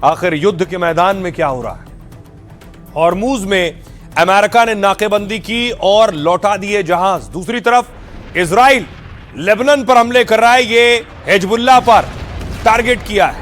आखिर युद्ध के मैदान में क्या हो रहा है। हॉर्मूज में अमेरिका ने नाकेबंदी की और लौटा दिए जहाज। दूसरी तरफ इजराइल लेबनान पर हमले कर रहा है, ये हिजबुल्लाह पर टारगेट किया है।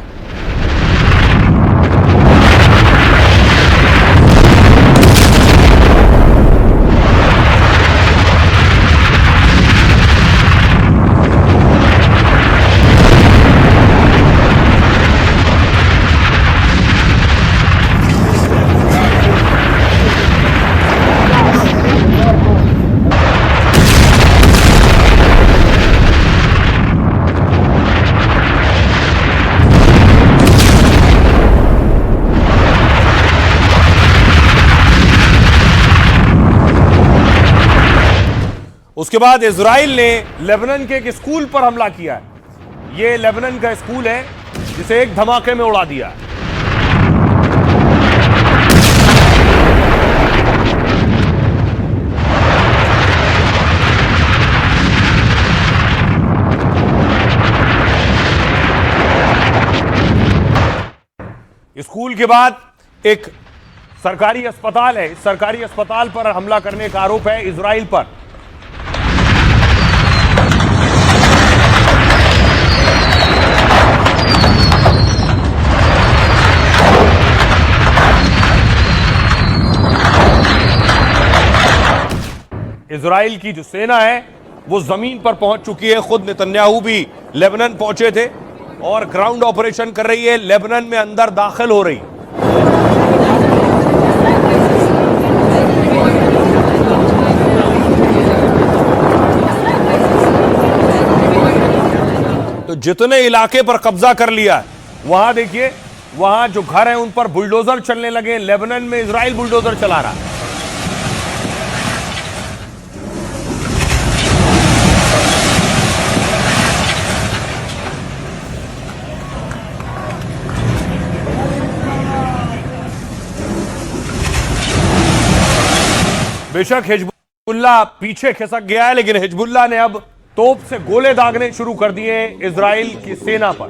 उसके बाद इजराइल ने लेबनान के एक स्कूल पर हमला किया है। यह लेबनान का स्कूल है जिसे एक धमाके में उड़ा दिया है। स्कूल के बाद एक सरकारी अस्पताल है, इस सरकारी अस्पताल पर हमला करने का आरोप है इजराइल पर। इजराइल की जो सेना है वो जमीन पर पहुंच चुकी है। खुद नेतन्याहू भी लेबनान पहुंचे थे और ग्राउंड ऑपरेशन कर रही है, लेबनान में अंदर दाखिल हो रही। तो जितने इलाके पर कब्जा कर लिया है, वहां देखिए, वहां जो घर हैं उन पर बुलडोजर चलने लगे। लेबनान में इजराइल बुलडोजर चला रहा है। बेशक हिजबुल्लाह पीछे खिसक गया है, लेकिन हिजबुल्लाह ने अब तोप से गोले दागने शुरू कर दिए इजराइल की सेना पर।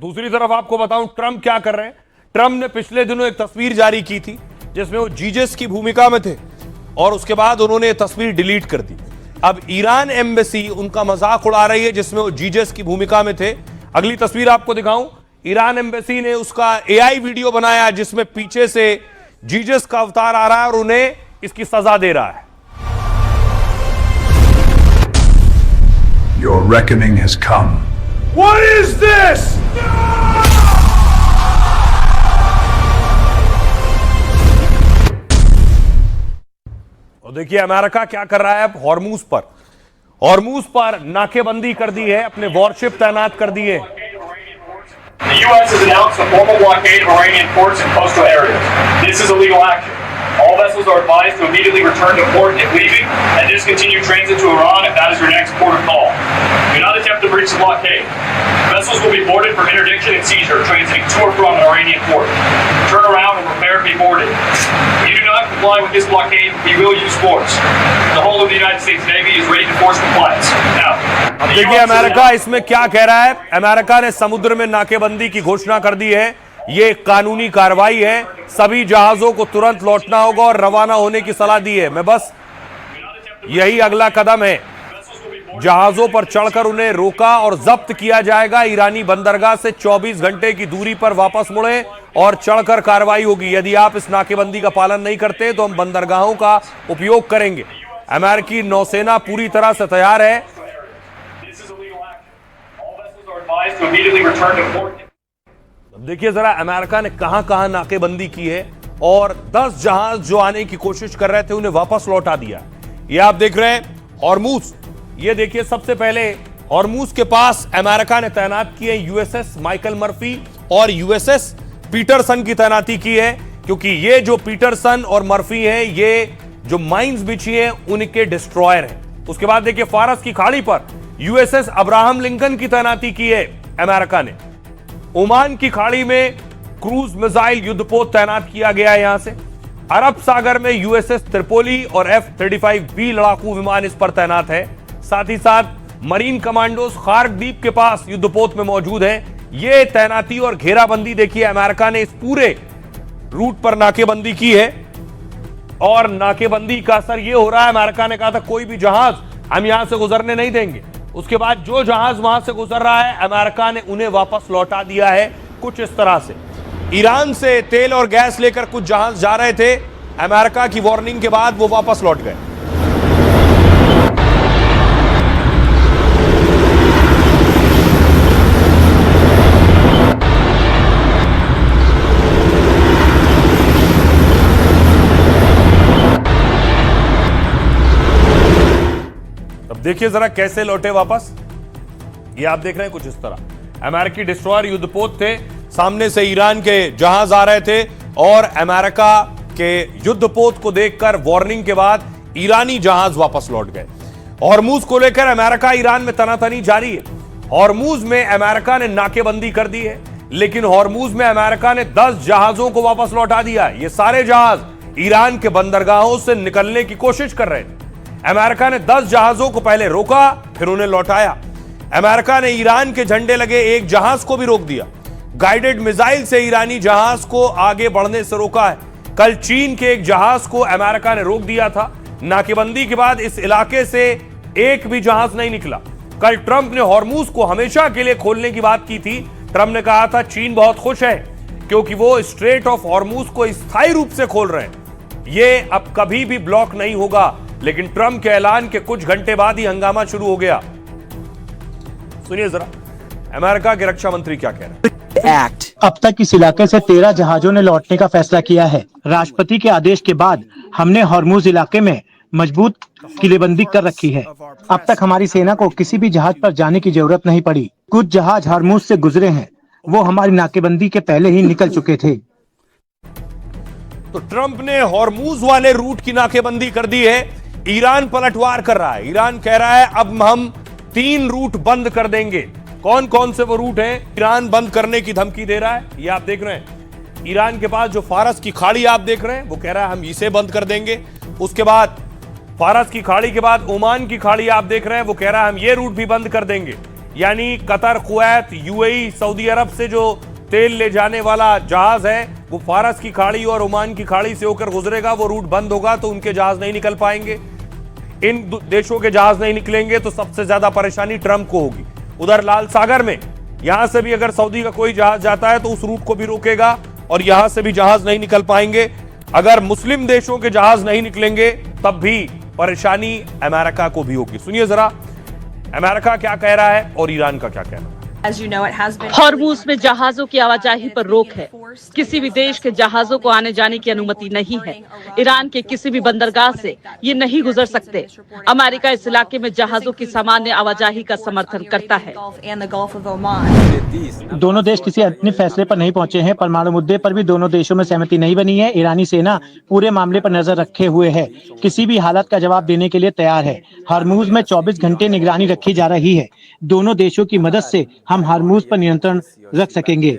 दूसरी तरफ आपको बताऊं ट्रंप क्या कर रहे हैं। ट्रंप ने पिछले दिनों एक तस्वीर जारी की थी जिसमें वो जीजस की भूमिका में थे और उसके बाद उन्होंने ये तस्वीर डिलीट कर दी। अब ईरान एम्बेसी उनका मजाक उड़ा रही है जिसमें वो जीजस की भूमिका में थे। अगली तस्वीर आपको दिखाऊं, ईरान एम्बेसी ने उसका एआई वीडियो बनाया जिसमें पीछे से जीजस का अवतार आ रहा है और उन्हें इसकी सजा दे रहा है। Your reckoning has come. What is this? और देखिए अमेरिका क्या कर रहा है अब हॉर्मूज पर। हॉर्मूज पर नाकेबंदी कर दी है, अपने वॉरशिप तैनात कर दिए। The U.S. has announced a formal blockade of Iranian ports and coastal areas. This is a legal action. All vessels are advised to immediately return to port if leaving and discontinue transit to Iran if that is your next port of call. Do not attempt to breach the blockade. Vessels will be boarded for interdiction and seizure transiting to or from an Iranian port. Turn around and prepare to be boarded. If you do not comply with this blockade, we will use force. The whole of the United States Navy is ready to force compliance. Now, अब देखिए America इसमें क्या कह रहा है। America ने समुद्र में नाकेबंदी की घोषणा कर दी है। ये कानूनी कार्रवाई है, सभी जहाजों को तुरंत लौटना होगा और रवाना होने की सलाह दी है। मैं बस यही अगला कदम है। जहाजों पर चढ़कर उन्हें रोका और जब्त किया जाएगा। ईरानी बंदरगाह से 24 घंटे की दूरी पर वापस मुड़े और चढ़कर कार्रवाई होगी। यदि आप इस नाकेबंदी का पालन नहीं करते तो हम बंदरगाहों का उपयोग करेंगे। अमेरिकी नौसेना पूरी तरह से तैयार है। अब देखिए जरा अमेरिका ने कहां कहां नाकेबंदी की है और 10 जहाज जो आने की कोशिश कर रहे थे उन्हें वापस लौटा दिया। ये आप देख रहे हैं हॉर्मूज। ये देखिए, सबसे पहले हॉर्मूज के पास अमेरिका ने तैनात किए यूएसएस माइकल मर्फी और यूएसएस पीटरसन की तैनाती की है, क्योंकि ये जो पीटरसन और मर्फी हैं, ये जो माइंस बिछी हैं उनके डिस्ट्रॉयर हैं। उसके बाद देखिए, फारस की खाड़ी पर यूएसएस अब्राहम लिंकन की तैनाती की है अमेरिका ने। ओमान की खाड़ी में क्रूज मिसाइल युद्धपोत तैनात किया गया है। यहां से अरब सागर में यूएसएस त्रिपोली और F-35B लड़ाकू विमान इस पर तैनात है। साथ ही साथ मरीन कमांडोज खार्क द्वीप के पास युद्धपोत में मौजूद है। यह तैनाती और घेराबंदी देखिए, अमेरिका ने इस पूरे रूट पर नाकेबंदी की है और नाकेबंदी का असर यह हो रहा है, अमेरिका ने कहा था कोई भी जहाज हम यहां से गुजरने नहीं देंगे। उसके बाद जो जहाज वहां से गुजर रहा है, अमेरिका ने उन्हें वापस लौटा दिया है कुछ इस तरह से। ईरान से तेल और गैस लेकर कुछ जहाज जा रहे थे, अमेरिका की वार्निंग के बाद वो वापस लौट गए। अब देखिए जरा कैसे लौटे वापस। ये आप देख रहे हैं कुछ इस तरह। अमेरिकी डिस्ट्रॉयर युद्धपोत थे, सामने से ईरान के जहाज आ रहे थे और अमेरिका के युद्धपोत को देखकर वार्निंग के बाद ईरानी जहाज वापस लौट गए। हॉर्मूज को लेकर अमेरिका ईरान में तनातनी जारी है। हॉर्मूज में अमेरिका ने नाकेबंदी कर दी है, लेकिन हॉर्मूज में अमेरिका ने 10 जहाजों को वापस लौटा दिया। ये सारे जहाज ईरान के बंदरगाहों से निकलने की कोशिश कर रहे थे। अमेरिका ने 10 जहाजों को पहले रोका, फिर उन्हें लौटाया। अमेरिका ने ईरान के झंडे लगे एक जहाज को भी रोक दिया। गाइडेड मिसाइल से ईरानी जहाज को आगे बढ़ने से रोका है। कल चीन के एक जहाज को अमेरिका ने रोक दिया था। नाकेबंदी के बाद इस इलाके से एक भी जहाज नहीं निकला। कल ट्रंप ने हॉर्मूज को हमेशा के लिए खोलने की बात की थी। ट्रंप ने कहा था चीन बहुत खुश है क्योंकि वो स्ट्रेट ऑफ हॉर्मूज को स्थायी रूप से खोल रहे हैं। ये अब कभी भी ब्लॉक नहीं होगा। लेकिन ट्रंप के ऐलान के कुछ घंटे बाद ही हंगामा शुरू हो गया। सुनिए जरा अमेरिका के रक्षा मंत्री क्या कह रहे हैं। अब तक इस इलाके से 13 जहाजों ने लौटने का फैसला किया है। राष्ट्रपति के आदेश के बाद हमने हॉर्मूज इलाके में मजबूत किलेबंदी कर रखी है। अब तक हमारी सेना को किसी भी जहाज पर जाने की जरूरत नहीं पड़ी। कुछ जहाज हॉर्मूज से गुजरे हैं, वो हमारी नाकेबंदी के पहले ही निकल चुके थे। तो ट्रंप ने हॉर्मूज वाले रूट की नाकेबंदी कर दी है। ईरान पलटवार कर रहा है। ईरान कह रहा है अब हम 3 रूट बंद कर देंगे। कौन कौन से वो रूट हैं? ईरान बंद करने की धमकी दे रहा है। ये आप देख रहे हैं ईरान के पास जो फारस की खाड़ी आप देख रहे हैं, वो कह रहा है हम इसे बंद कर देंगे। उसके बाद फारस की खाड़ी के बाद ओमान की खाड़ी आप देख रहे हैं, वो कह रहा है हम ये रूट भी बंद कर देंगे। यानी कतर, कुवैत, यूएई, सऊदी अरब से जो तेल ले जाने वाला जहाज है वो फारस की खाड़ी और ओमान की खाड़ी से होकर गुजरेगा। वो रूट बंद होगा तो उनके जहाज नहीं निकल पाएंगे। इन देशों के जहाज नहीं निकलेंगे तो सबसे ज्यादा परेशानी ट्रंप को होगी। उधर लाल सागर में यहां से भी अगर सऊदी का कोई जहाज जाता है तो उस रूट को भी रोकेगा और यहां से भी जहाज नहीं निकल पाएंगे। अगर मुस्लिम देशों के जहाज नहीं निकलेंगे तब भी परेशानी अमेरिका को भी होगी। सुनिए जरा अमेरिका क्या कह रहा है और ईरान का क्या कहना है। हॉर्मूज में जहाजों की आवाजाही पर रोक है। किसी भी देश के जहाजों को आने जाने की अनुमति नहीं है। ईरान के किसी भी बंदरगाह से ये नहीं गुजर सकते। अमेरिका इस इलाके में जहाजों की सामान्य आवाजाही का समर्थन करता है। दोनों देश किसी अंतिम फैसले पर नहीं पहुंचे हैं। परमाणु मुद्दे पर भी दोनों देशों में सहमति नहीं बनी है। ईरानी सेना पूरे मामले पर नजर रखे हुए है, किसी भी हालत का जवाब देने के लिए तैयार है। हॉर्मूज में 24 घंटे निगरानी रखी जा रही है। दोनों देशों की मदद से हम हॉर्मूज पर नियंत्रण रख सकेंगे।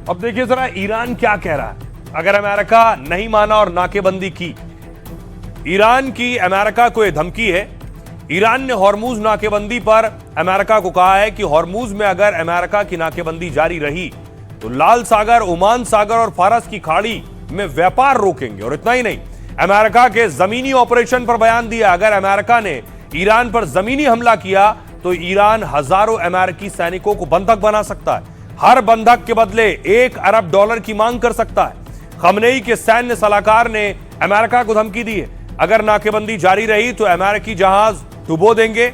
अब देखिए जरा ईरान क्या कह रहा है। अगर अमेरिका नहीं माना और नाकेबंदी की, ईरान की अमेरिका को यह धमकी है। ईरान ने हॉर्मूज नाकेबंदी पर अमेरिका को कहा है कि हॉर्मूज में अगर अमेरिका की नाकेबंदी जारी रही तो लाल सागर, ओमान सागर और फारस की खाड़ी में व्यापार रोकेंगे। और इतना ही नहीं, अमेरिका के जमीनी ऑपरेशन पर बयान दिया। अगर अमेरिका ने ईरान पर जमीनी हमला किया तो ईरान हजारों अमेरिकी सैनिकों को बंधक बना सकता है। हर बंधक के बदले $1 अरब की मांग कर सकता है। खमनेई के सैन्य सलाहकार ने अमेरिका को धमकी दी है, अगर नाकेबंदी जारी रही तो अमेरिकी जहाज डुबो देंगे।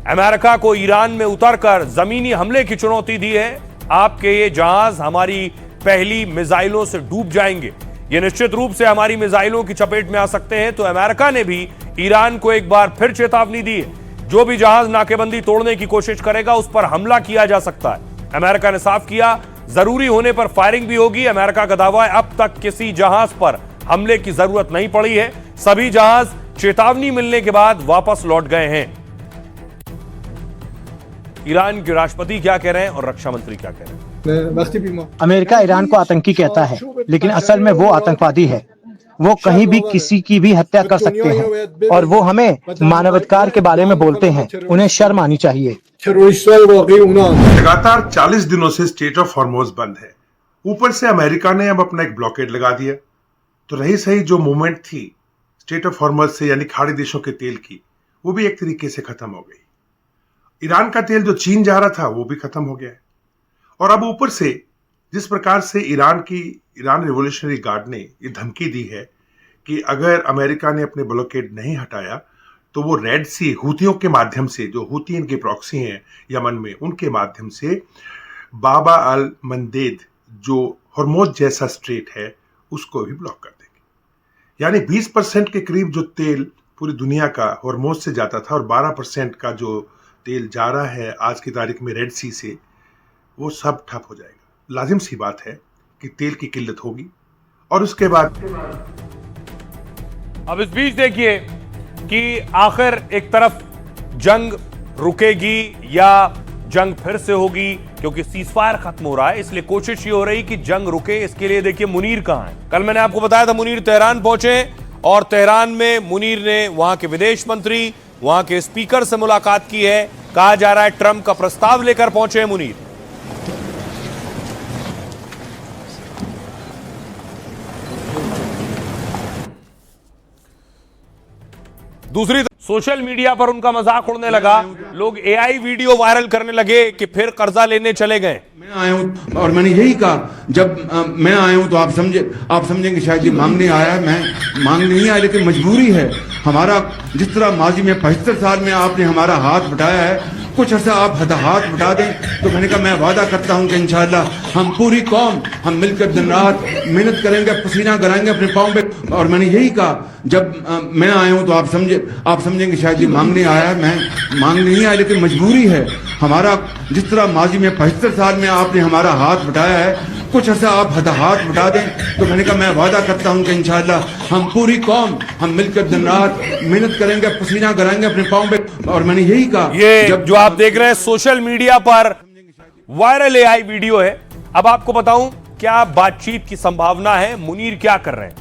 अमेरिका को ईरान में उतरकर जमीनी हमले की चुनौती दी है। आपके ये जहाज हमारी पहली मिसाइलों से डूब जाएंगे। ये निश्चित रूप से हमारी मिसाइलों की चपेट में आ सकते हैं। तो अमेरिका ने भी ईरान को एक बार फिर चेतावनी दी है, जो भी जहाज नाकेबंदी तोड़ने की कोशिश करेगा उस पर हमला किया जा सकता है। अमेरिका ने साफ किया, जरूरी होने पर फायरिंग भी होगी। अमेरिका का दावा है अब तक किसी जहाज पर हमले की जरूरत नहीं पड़ी है, सभी जहाज चेतावनी मिलने के बाद वापस लौट गए हैं। ईरान के राष्ट्रपति क्या कह रहे हैं और रक्षा मंत्री क्या कह रहे हैं? अमेरिका ईरान को आतंकी कहता है, लेकिन असल में वो आतंकवादी है। वो कहीं भी किसी की भी हत्या कर सकते हैं और वो हमें मानवाधिकार के बारे में बोलते हैं। उन्हें शर्म आनी चाहिए। लगातार 40 दिनों से स्ट्रेट ऑफ हॉर्मुज़ बंद है। ऊपर से अमेरिका ने अब अपना एक ब्लॉकेड लगा दिया, तो रही सही जो मूवमेंट थी स्ट्रेट ऑफ हॉर्मुज़ से यानी खाड़ी देशों के तेल की, वो भी एक तरीके से खत्म हो गई। ईरान का तेल जो चीन जा रहा था वो भी खत्म हो गया है। और अब ऊपर से जिस प्रकार से ईरान रिवोल्यूशनरी गार्ड ने ये धमकी दी है कि अगर अमेरिका ने अपने ब्लॉकेड नहीं हटाया तो वो रेड सी हूतियों के माध्यम से, जो हूती इनके प्रॉक्सी हैं यमन में, उनके माध्यम से बाबा अल मंदेद जो हॉर्मुज़ जैसा स्ट्रेट है उसको भी ब्लॉक कर देंगे। यानी 20% के करीब जो तेल पूरी दुनिया का हॉर्मुज़ से जाता था और 12% का जो तेल जा रहा है आज की तारीख में रेड सी से, वो सब ठप हो जाएगा। लाजिम सी बात है कि तेल की किल्लत होगी। और उसके बाद अब इस बीच देखिए कि आखिर एक तरफ जंग रुकेगी या जंग फिर से होगी, क्योंकि सीजफायर खत्म हो रहा है, इसलिए कोशिश ये हो रही कि जंग रुके। इसके लिए देखिए मुनीर कहां है। कल मैंने आपको बताया था मुनीर तेहरान पहुंचे और तेहरान में मुनीर ने वहां के विदेश मंत्री, वहां के स्पीकर से मुलाकात की है। कहा जा रहा है ट्रंप का प्रस्ताव लेकर पहुंचे हैं मुनीर। दूसरी सोशल मीडिया पर उनका मजाक उड़ने लगा, लोग एआई वीडियो वायरल करने लगे कि फिर कर्जा लेने चले गए। मैं आया हूं और मैंने यही कहा, जब मैं आया हूं तो आप समझेंगे शायद ये मांगने आया है। मैं मांग नहीं आया, लेकिन मजबूरी है हमारा। जिस तरह माजी में 75 साल में आपने हमारा हाथ बटाया है, कुछ अर्सा आप हाथ बटा दें। तो मैंने कहा मैं वादा करता हूं कि इंशाअल्लाह हम पूरी कौम हम मिलकर दिन रात मेहनत करेंगे, पसीना कराएंगे अपने पाँव पे। और मैंने यही कहा, जब मैं आया हूं तो आप समझेंगे शायद ये मांगने आया है। मैं मांग नहीं आया, लेकिन मजबूरी है हमारा। जिस तरह माजी में 75 साल में आपने हमारा हाथ बटाया है, कुछ अर्सा आप हाथ बटा दें। तो मैंने कहा मैं वादा करता हूं कि इंशाअल्लाह हम पूरी कौम हम मिलकर दिन रात मेहनत करेंगे, पसीना कराएंगे अपने पाँव पे। और मैंने यही कहा, ये जो आप देख रहे हैं सोशल मीडिया पर वायरल एआई वीडियो है। अब आपको बताऊं क्या बातचीत की संभावना है, मुनीर क्या कर रहे हैं।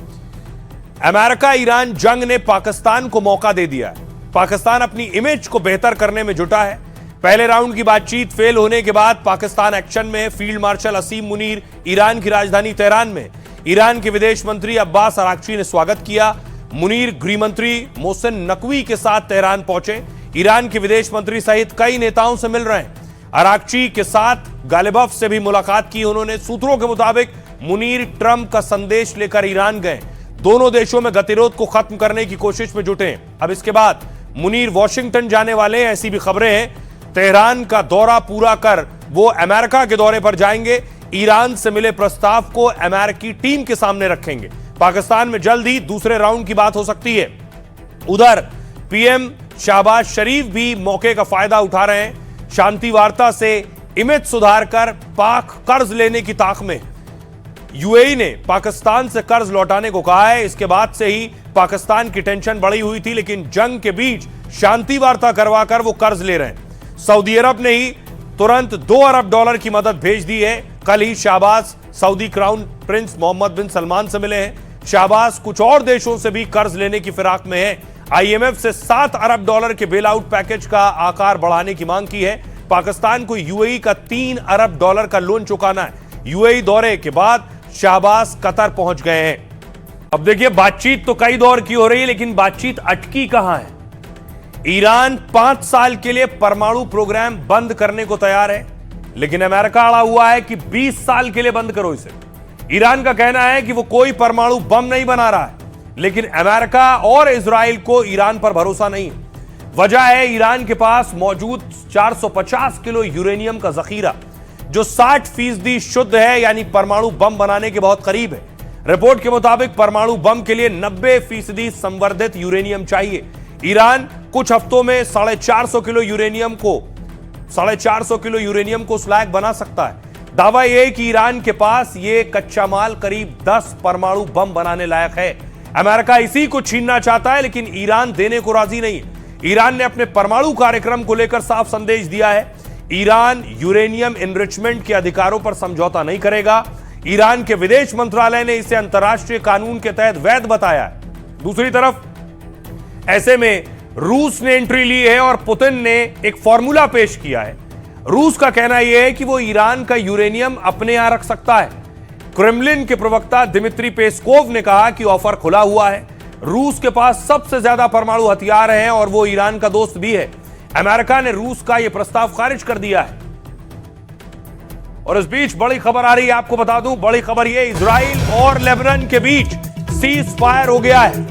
अमेरिका ईरान जंग ने पाकिस्तान को मौका दे दिया है। पाकिस्तान अपनी इमेज को बेहतर करने में जुटा है। पहले राउंड की बातचीत फेल होने के बाद पाकिस्तान एक्शन में। फील्ड मार्शल असीम मुनीर ईरान की राजधानी तेहरान में ईरान के विदेश मंत्री अब्बास अराक्ची ने स्वागत किया। मुनीर गृह मंत्री मोहसिन नकवी के साथ तेहरान पहुंचे। ईरान के विदेश मंत्री सहित कई नेताओं से मिल रहे हैं। अराक्ची के साथ गालिबफ से भी मुलाकात की उन्होंने। सूत्रों के मुताबिक मुनीर ट्रंप का संदेश लेकर ईरान गए। दोनों देशों में गतिरोध को खत्म करने की कोशिश में जुटे। अब इसके बाद मुनीर वॉशिंगटन जाने वाले हैं, ऐसी भी खबरें हैं। तेहरान का दौरा पूरा कर वो अमेरिका के दौरे पर जाएंगे। ईरान से मिले प्रस्ताव को अमेरिकी टीम के सामने रखेंगे। पाकिस्तान में जल्द ही दूसरे राउंड की बात हो सकती है। उधर पीएम शहबाज शरीफ भी मौके का फायदा उठा रहे हैं। शांति वार्ता से इमेज सुधार कर पाक कर्ज लेने की ताक में। यूएई ने पाकिस्तान से कर्ज लौटाने को कहा है। इसके बाद से ही पाकिस्तान की टेंशन बढ़ी हुई थी, लेकिन जंग के बीच शांति वार्ता करवाकर वो कर्ज ले रहे हैं। सऊदी अरब ने ही तुरंत $2 अरब की मदद भेज दी है। कल ही Shehbaz Saudi crown prince Mohammed bin Salman से मिले हैं। शहबाज कुछ और देशों से भी कर्ज लेने की फिराक में है। आईएमएफ से $7 अरब के बेल आउट पैकेज का आकार बढ़ाने की मांग की है। पाकिस्तान को यूएई का $3 अरब का लोन चुकाना है। यूएई दौरे के बाद शहबाज कतर पहुंच गए हैं। अब देखिए बातचीत तो कई दौर की हो रही है, लेकिन बातचीत अटकी कहां है। ईरान 5 साल के लिए परमाणु प्रोग्राम बंद करने को तैयार है, लेकिन अमेरिका अड़ा हुआ है कि 20 साल के लिए बंद करो इसे। ईरान का कहना है कि वो कोई परमाणु बम नहीं बना रहा है, लेकिन अमेरिका और इजराइल को ईरान पर भरोसा नहीं है। वजह है ईरान के पास मौजूद 450 किलो यूरेनियम का जखीरा। जो 60% शुद्ध है, यानी परमाणु बम बनाने के बहुत करीब है। रिपोर्ट के मुताबिक परमाणु बम के लिए 90% संवर्धित यूरेनियम चाहिए। ईरान कुछ हफ्तों में 450 किलो यूरेनियम को उस लायक बना सकता है। दावा यह है कि ईरान के पास यह कच्चा माल करीब 10 परमाणु बम बनाने लायक है। अमेरिका इसी को छीनना चाहता है, लेकिन ईरान देने को राजी नहीं है। ईरान ने अपने परमाणु कार्यक्रम को लेकर साफ संदेश दिया है। ईरान यूरेनियम एनरिचमेंट के अधिकारों पर समझौता नहीं करेगा। ईरान के विदेश मंत्रालय ने इसे अंतर्राष्ट्रीय कानून के तहत वैध बताया है। दूसरी तरफ ऐसे में रूस ने एंट्री ली है और पुतिन ने एक फॉर्मूला पेश किया है। रूस का कहना यह है कि वो ईरान का यूरेनियम अपने यहां रख सकता है। क्रेमलिन के प्रवक्ता दिमित्री पेस्कोव ने कहा कि ऑफर खुला हुआ है। रूस के पास सबसे ज्यादा परमाणु हथियार हैं और वो ईरान का दोस्त भी है। अमेरिका ने रूस का यह प्रस्ताव खारिज कर दिया है। और इस बीच बड़ी खबर आ रही है, आपको बता दूं, बड़ी खबर यह, इजराइल और लेबनान के बीच सीज फायर हो गया है।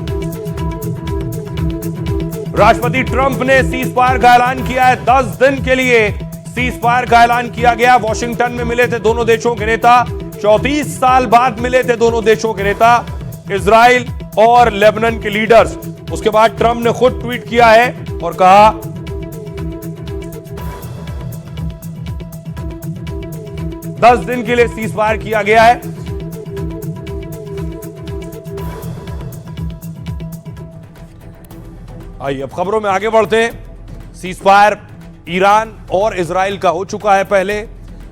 राष्ट्रपति ट्रंप ने सीज फायर का ऐलान किया है। 10 दिन के लिए सीज फायर का ऐलान किया गया। वॉशिंगटन में मिले थे दोनों देशों के नेता। 34 साल बाद मिले थे दोनों देशों के नेता, इजराइल और लेबनान के लीडर्स। उसके बाद ट्रंप ने खुद ट्वीट किया है और कहा 10 दिन के लिए सीज फायर किया गया है। आइए अब खबरों में आगे बढ़ते हैं। सीज फायर ईरान और इजराइल का हो चुका है पहले,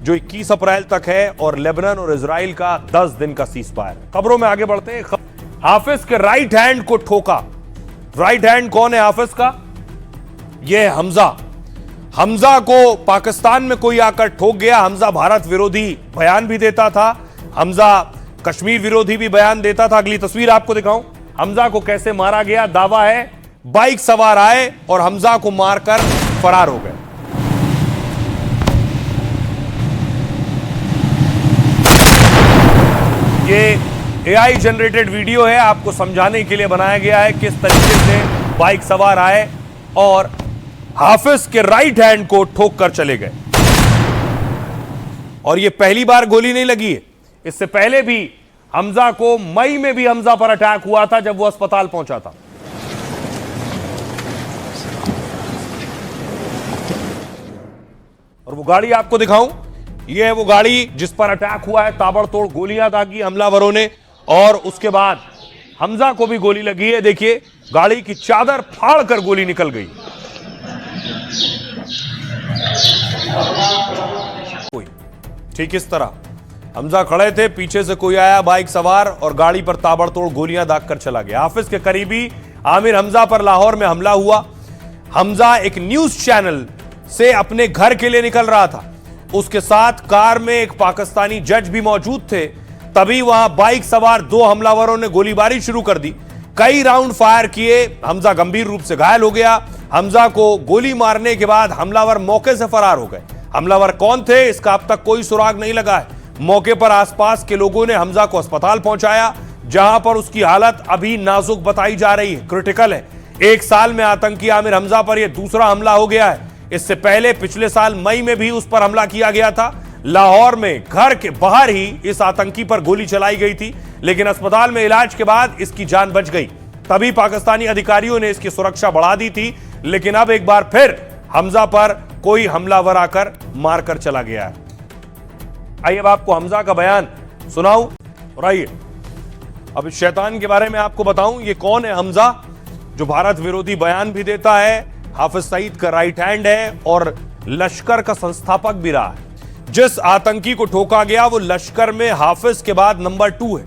जो 21 अप्रैल तक है, और लेबनान और इजराइल का 10 दिन का सीज फायर। खबरों में आगे बढ़ते हैं। हाफिज के राइट हैंड को ठोका। राइट हैंड कौन है हाफिज का? यह हमजा। हमजा को पाकिस्तान में कोई आकर ठोक गया। हमजा भारत विरोधी बयान भी देता था, हमजा कश्मीर विरोधी भी बयान देता था। अगली तस्वीर आपको दिखाऊं, हमजा को कैसे मारा गया। दावा है बाइक सवार आए और हमजा को मारकर फरार हो गए। ये एआई जनरेटेड वीडियो है, आपको समझाने के लिए बनाया गया है किस तरीके से बाइक सवार आए और हाफिज के राइट हैंड को ठोक कर चले गए। और यह पहली बार गोली नहीं लगी है, इससे पहले भी हमजा को, मई में भी हमजा पर अटैक हुआ था जब वो अस्पताल पहुंचा था। और वो गाड़ी आपको दिखाऊं, यह है वो गाड़ी जिस पर अटैक हुआ है। ताबड़तोड़ गोलियां दागी हमलावरों ने और उसके बाद हमजा को भी गोली लगी है। देखिए गाड़ी की चादर फाड़ कर गोली निकल गई। कोई ठीक इस तरह हमजा खड़े थे, पीछे से कोई आया बाइक सवार और गाड़ी पर ताबड़तोड़ गोलियां दागकर चला गया। हाफिज के करीबी आमिर हमजा पर लाहौर में हमला हुआ। हमजा एक न्यूज चैनल से अपने घर के लिए निकल रहा था। उसके साथ कार में एक पाकिस्तानी जज भी मौजूद थे। तभी वहां बाइक सवार 2 हमलावरों ने गोलीबारी शुरू कर दी। कई राउंड फायर किए। हमजा गंभीर रूप से घायल हो गया। हमजा को गोली मारने के बाद हमलावर मौके से फरार हो गए। हमलावर कौन थे, इसका अब तक कोई सुराग नहीं लगा है। मौके पर आसपास के लोगों ने हमजा को अस्पताल पहुंचाया, जहां पर उसकी हालत अभी नाजुक बताई जा रही है, क्रिटिकल है। 1 साल में आतंकी आमिर हमजा पर यह दूसरा हमला हो गया है। इससे पहले पिछले साल मई में भी उस पर हमला किया गया था। लाहौर में घर के बाहर ही इस आतंकी पर गोली चलाई गई थी, लेकिन अस्पताल में इलाज के बाद इसकी जान बच गई। तभी पाकिस्तानी अधिकारियों ने इसकी सुरक्षा बढ़ा दी थी, लेकिन अब एक बार फिर हमजा पर कोई हमलावर आकर मारकर चला गया है। आइए अब आपको हमजा का बयान सुनाऊं और आइए अब इस शैतान के बारे में आपको बताऊं। ये कौन है हमजा, जो भारत विरोधी बयान भी देता है, हाफिज सईद का राइट हैंड है और लश्कर का संस्थापक भी रहा है। जिस आतंकी को ठोका गया वो लश्कर में हाफिज के बाद नंबर 2 है।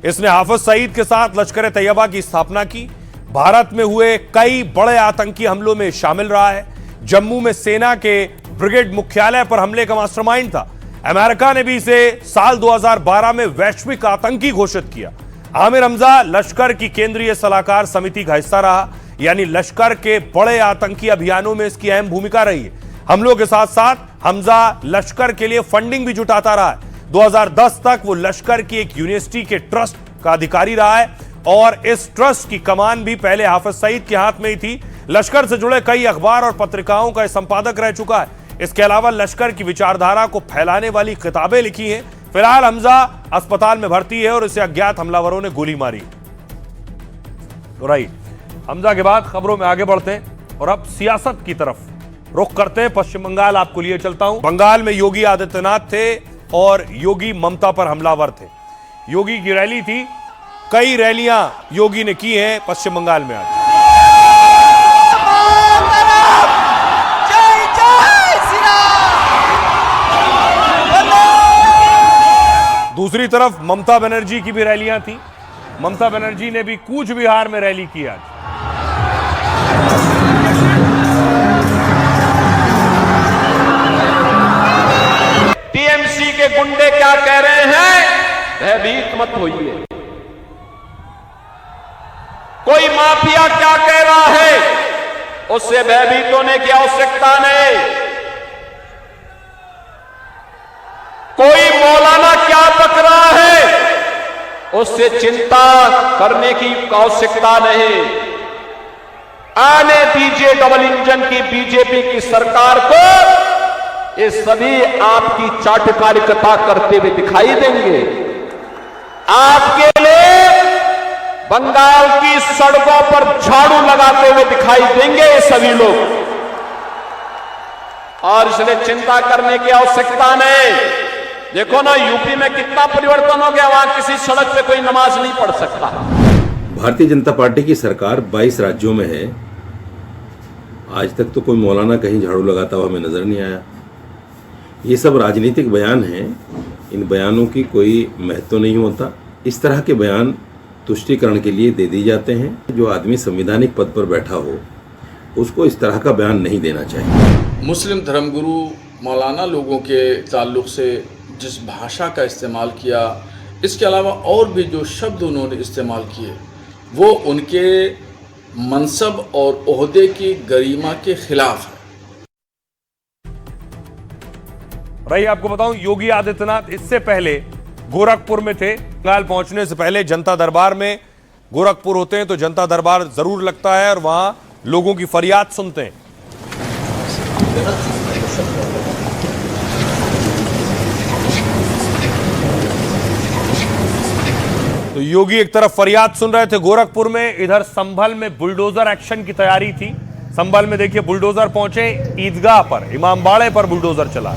इसने हाफिज सईद के साथ लश्कर तैयबा की स्थापना की। भारत में हुए कई बड़े आतंकी हमलों में शामिल रहा है। जम्मू में सेना के ब्रिगेड मुख्यालय पर हमले का मास्टरमाइंड था। अमेरिका ने भी इसे साल 2012 में वैश्विक आतंकी घोषित किया। आमिर हमजा लश्कर की केंद्रीय सलाहकार समिति का हिस्सा रहा, यानी लश्कर के बड़े आतंकी अभियानों में इसकी अहम भूमिका रही है। हमलों के साथ साथ हमजा लश्कर के लिए फंडिंग भी जुटाता रहा है। 2010 तक वो लश्कर की एक यूनिवर्सिटी के ट्रस्ट का अधिकारी रहा है और इस ट्रस्ट की कमान भी पहले हाफिज सईद के हाथ में ही थी। लश्कर से जुड़े कई अखबार और पत्रिकाओं का संपादक रह चुका है। इसके अलावा लश्कर की विचारधारा को फैलाने वाली किताबें लिखी हैं। फिलहाल हमजा अस्पताल में भर्ती है और इसे अज्ञात हमलावरों ने गोली मारी। तो राइट, हमजा के बाद खबरों में आगे बढ़ते हैं और अब सियासत की तरफ रुख करते हैं। पश्चिम बंगाल आपको लिए चलता हूं। बंगाल में योगी आदित्यनाथ थे और योगी ममता पर हमलावर थे। योगी की रैली थी, कई रैलियां योगी ने की हैं पश्चिम बंगाल में आज। दूसरी तरफ ममता बनर्जी की भी रैलियां थी। ममता बनर्जी ने भी कूच बिहार में रैली की आज। टीएमसी के गुंडे क्या कह रहे हैं? भयभीत मत होइए। कोई माफिया क्या कह रहा है, उससे भयभीत होने की आवश्यकता नहीं। कोई मौलाना क्या बक रहा है, उससे चिंता करने की आवश्यकता नहीं। आने दीजिए डबल इंजन की बीजेपी की सरकार को, ये सभी आपकी चाटकारिता करते हुए दिखाई देंगे। आपके लिए बंगाल की सड़कों पर झाड़ू लगाते हुए दिखाई देंगे ये सभी लोग, और इसलिए चिंता करने की आवश्यकता नहीं। देखो ना, यूपी में कितना परिवर्तन हो गया, वहां किसी सड़क पे कोई नमाज नहीं पढ़ सकता। भारतीय जनता पार्टी की सरकार 22 राज्यों में है। आज तक तो कोई मौलाना कहीं झाड़ू लगाता हुआ हमें नजर नहीं आया। ये सब राजनीतिक बयान हैं, इन बयानों की कोई महत्व नहीं होता। इस तरह के बयान तुष्टीकरण के लिए दे दी जाते हैं। जो आदमी संवैधानिक पद पर बैठा हो उसको इस तरह का बयान नहीं देना चाहिए। मुस्लिम धर्मगुरु मौलाना लोगों के ताल्लुक से जिस भाषा का इस्तेमाल किया, इसके अलावा और भी जो शब्द उन्होंने इस्तेमाल किए, वो उनके मनसब और ओहदे की गरिमा के खिलाफ है। रही आपको बताऊं, योगी आदित्यनाथ इससे पहले गोरखपुर में थे। बंगाल पहुंचने से पहले जनता दरबार में, गोरखपुर होते हैं तो जनता दरबार जरूर लगता है और वहां लोगों की फरियाद सुनते हैं। तो योगी एक तरफ फरियाद सुन रहे थे गोरखपुर में, इधर संभल में बुलडोजर एक्शन की तैयारी थी। संभल में देखिए बुलडोजर पहुंचे ईदगाह पर, इमामबाड़े पर बुलडोजर चला।